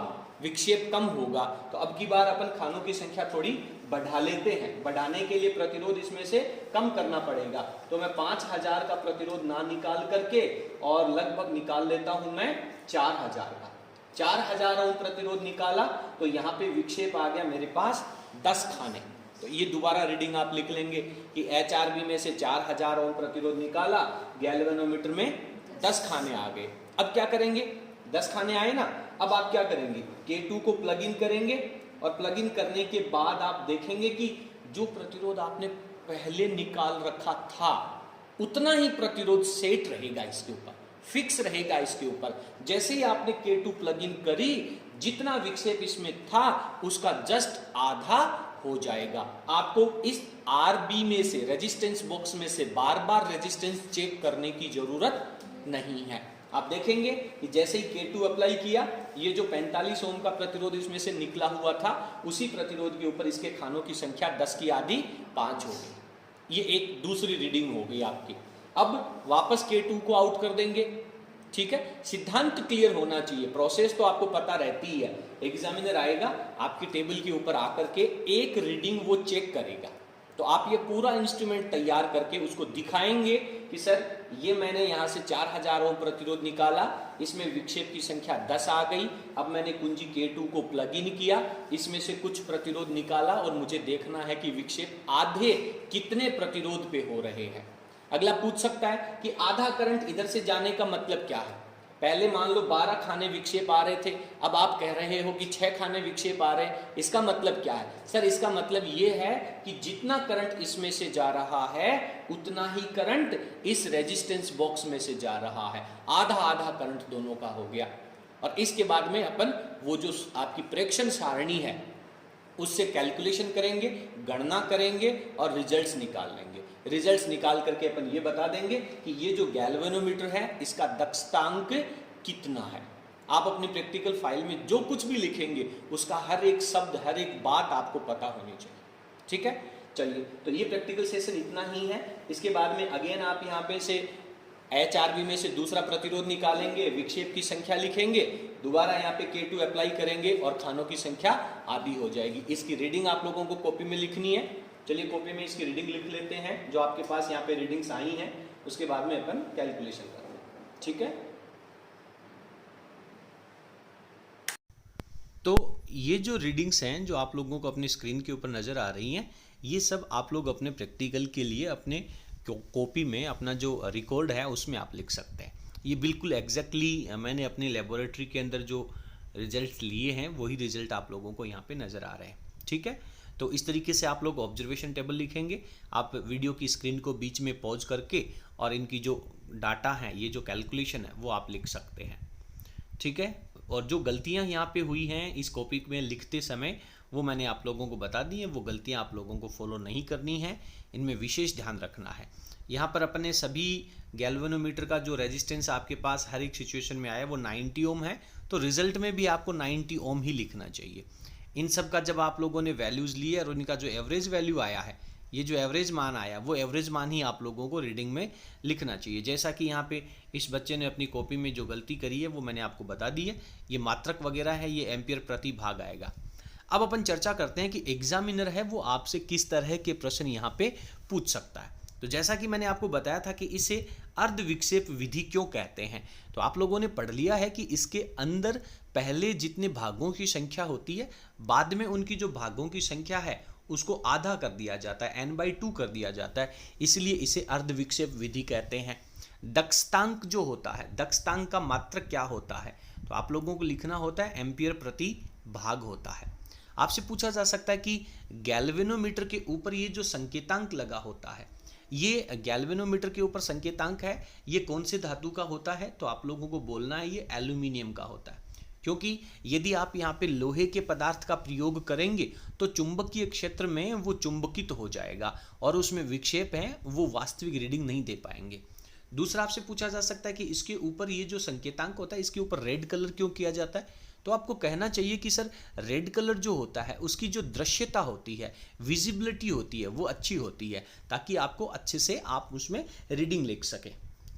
विक्षेप कम होगा। तो अब की बार अपन खानों की संख्या थोड़ी बढ़ा लेते हैं, बढ़ाने के लिए प्रतिरोध इसमें से कम करना पड़ेगा। तो मैं 5000 का प्रतिरोध ना निकाल करके और लगभग निकाल लेता हूं मैं 4000 का। 4000 ओम प्रतिरोध निकाला तो यहाँ पे विक्षेप आ गया मेरे पास 10 खाने। तो ये दोबारा रीडिंग आप लिख लेंगे कि HRB में से 4000 ओम प्रतिरोध निकाला, गैल्वेनोमीटर में 10 खाने आ गए। अब क्या करेंगे, 10 खाने आए ना, अब आप क्या करेंगे, K2 को प्लग इन करेंगे और प्लग इन करने के बाद आप देखेंगे कि जो प्रतिरोध आपने पहले निकाल रखा था उतना ही प्रतिरोध सेट रहेगा, इसके ऊपर फिक्स रहेगा इसके ऊपर। जैसे ही आपने K2 प्लग इन करी, जितना विक्षेप इसमें था उसका जस्ट आधा हो जाएगा। आपको इस RB में से, रेजिस्टेंस बॉक्स में से बार बार रेजिस्टेंस चेक करने की जरूरत नहीं है। आप देखेंगे कि जैसे ही K2 अप्लाई किया, ये जो 45 ओम का प्रतिरोध इसमें से निकला हुआ था, उसी प्रतिरोध के ऊपर इसके खानों की संख्या 10 की आधी 5 हो गई। ये एक दूसरी रीडिंग हो गई आपकी। अब वापस K2 को आउट कर देंगे। ठीक है, सिद्धांत क्लियर होना चाहिए, प्रोसेस तो आपको पता रहती ही है। एग्जामिनर आएगा आपकी टेबल के ऊपर आकर के एक रीडिंग वो चेक करेगा, तो आप ये पूरा इंस्ट्रूमेंट तैयार करके उसको दिखाएंगे कि सर ये मैंने यहाँ से 4000 ओम प्रतिरोध निकाला, इसमें विक्षेप की संख्या 10 आ गई। अब मैंने कुंजी K2 को प्लग इन किया, इसमें से कुछ प्रतिरोध निकाला और मुझे देखना है कि विक्षेप आधे कितने प्रतिरोध पे हो रहे हैं। अगला पूछ सकता है कि आधा करंट इधर से जाने का मतलब क्या है। पहले मान लो 12 खाने विक्षेप आ रहे थे, अब आप कह रहे हो कि 6 खाने विक्षेप आ रहे हैं, इसका मतलब क्या है। सर इसका मतलब ये है कि जितना करंट इसमें से जा रहा है उतना ही करंट इस रेजिस्टेंस बॉक्स में से जा रहा है, आधा आधा करंट दोनों का हो गया। और इसके बाद में अपन वो जो आपकी प्रेक्षण सारणी है उससे कैलकुलेशन करेंगे, गणना करेंगे और रिजल्ट्स निकाल लेंगे। रिजल्ट्स निकाल करके अपन ये बता देंगे कि ये जो गैल्वेनोमीटर है इसका दक्षतांक कितना है। आप अपनी प्रैक्टिकल फाइल में जो कुछ भी लिखेंगे उसका हर एक शब्द, हर एक बात आपको पता होनी चाहिए। ठीक है, चलिए, तो ये प्रैक्टिकल सेशन इतना ही है। इसके बाद में अगेन आप यहाँ पे से HRB में से दूसरा प्रतिरोध निकालेंगे, विक्षेप की संख्या लिखेंगे, दोबारा यहाँ पे K2 अप्लाई करेंगे और खानों की संख्या आधी हो जाएगी। इसकी रीडिंग आप लोगों को कॉपी में लिखनी है। चलिए कॉपी में इसकी रीडिंग लिख लेते हैं, जो आपके पास यहाँ पे रीडिंग्स आई हैं, उसके बाद में अपन कैलकुलेशन करते हैं, ठीक है। तो ये जो रीडिंग्स हैं जो आप लोगों को अपनी स्क्रीन के ऊपर नज़र आ रही हैं, ये सब आप लोग अपने प्रैक्टिकल के लिए अपने कॉपी में अपना जो रिकॉर्ड है उसमें आप लिख सकते हैं। ये बिल्कुल एग्जैक्टली मैंने अपनी लेबोरेटरी के अंदर जो रिजल्ट लिए हैं वही रिजल्ट आप लोगों को यहाँ पे नज़र आ रहे हैं, ठीक है। तो इस तरीके से आप लोग ऑब्जर्वेशन टेबल लिखेंगे। आप वीडियो की स्क्रीन को बीच में पॉज करके और इनकी जो डाटा है, ये जो कैलकुलेशन है वो आप लिख सकते हैं, ठीक है। और जो गलतियां यहाँ पे हुई हैं इस कॉपी में लिखते समय वो मैंने आप लोगों को बता दी हैं। वो गलतियां आप लोगों को फॉलो नहीं करनी है, इनमें विशेष ध्यान रखना है। यहाँ पर अपने सभी गैल्वेनोमीटर का जो रेजिस्टेंस आपके पास हर एक सिचुएशन में आया वो 90 ओम है, तो रिजल्ट में भी आपको 90 ओम ही लिखना चाहिए। इन सब का जब आप लोगों ने वैल्यूज़ लिए और उनका जो एवरेज वैल्यू आया है, ये जो एवरेज मान आया वो एवरेज मान ही आप लोगों को रीडिंग में लिखना चाहिए। जैसा कि यहाँ पे इस बच्चे ने अपनी कॉपी में जो गलती करी है वो मैंने आपको बता दी है। ये मात्रक वगैरह है, ये एम्पियर प्रति भाग आएगा। अब अपन चर्चा करते हैं कि एग्जामिनर है वो आपसे किस तरह के प्रश्न यहाँ पे पूछ सकता है। तो जैसा कि मैंने आपको बताया था कि इसे अर्ध विक्षेप विधि क्यों कहते हैं, तो आप लोगों ने पढ़ लिया है कि इसके अंदर पहले जितने भागों की संख्या होती है, बाद में उनकी जो भागों की संख्या है उसको आधा कर दिया जाता है, n/2 कर दिया जाता है, इसलिए इसे अर्ध विक्षेप विधि कहते हैं। दक्षतांक जो होता है, दक्षतांक का मात्रक क्या होता है, तो आप लोगों को लिखना होता है एम्पियर प्रति भाग होता है। आपसे पूछा जा सकता है कि गैल्वेनोमीटर के ऊपर ये जो संकेतांक लगा होता है, ये गैल्वेनोमीटर के ऊपर संकेतांक है, ये कौन से धातु का होता है, तो आप लोगों को बोलना है ये एल्यूमिनियम का होता है। क्योंकि यदि आप यहाँ पे लोहे के पदार्थ का प्रयोग करेंगे तो चुंबकीय क्षेत्र में वो चुंबकित हो जाएगा और उसमें विक्षेप है वो वास्तविक रीडिंग नहीं दे पाएंगे। दूसरा आपसे पूछा जा सकता है कि इसके ऊपर ये जो संकेतांक होता है इसके ऊपर रेड कलर क्यों किया जाता है, तो आपको कहना चाहिए कि सर रेड कलर जो होता है उसकी जो दृश्यता होती है, विजिबिलिटी होती है, वो अच्छी होती है, ताकि आपको अच्छे से आप उसमें रीडिंग लिख सकें,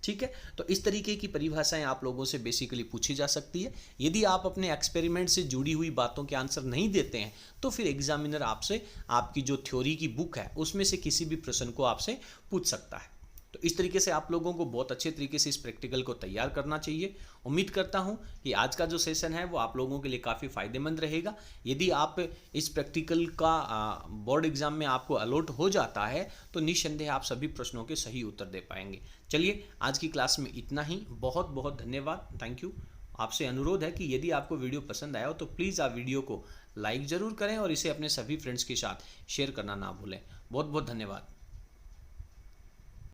ठीक है। तो इस तरीके की परिभाषाएं आप लोगों से बेसिकली पूछी जा सकती है। यदि आप अपने एक्सपेरिमेंट से जुड़ी हुई बातों के आंसर नहीं देते हैं तो फिर एग्जामिनर आपसे आपकी जो थ्योरी की बुक है उसमें से किसी भी प्रश्न को आपसे पूछ सकता है। तो इस तरीके से आप लोगों को बहुत अच्छे तरीके से इस प्रैक्टिकल को तैयार करना चाहिए। उम्मीद करता हूं कि आज का जो सेशन है वो आप लोगों के लिए काफ़ी फायदेमंद रहेगा। यदि आप इस प्रैक्टिकल का बोर्ड एग्जाम में आपको अलॉट हो जाता है तो निस्संदेह आप सभी प्रश्नों के सही उत्तर दे पाएंगे। चलिए आज की क्लास में इतना ही। बहुत बहुत धन्यवाद, थैंक यू। आपसे अनुरोध है कि यदि आपको वीडियो पसंद आया हो तो प्लीज़ आप वीडियो को लाइक ज़रूर करें और इसे अपने सभी फ्रेंड्स के साथ शेयर करना ना भूलें। बहुत बहुत धन्यवाद।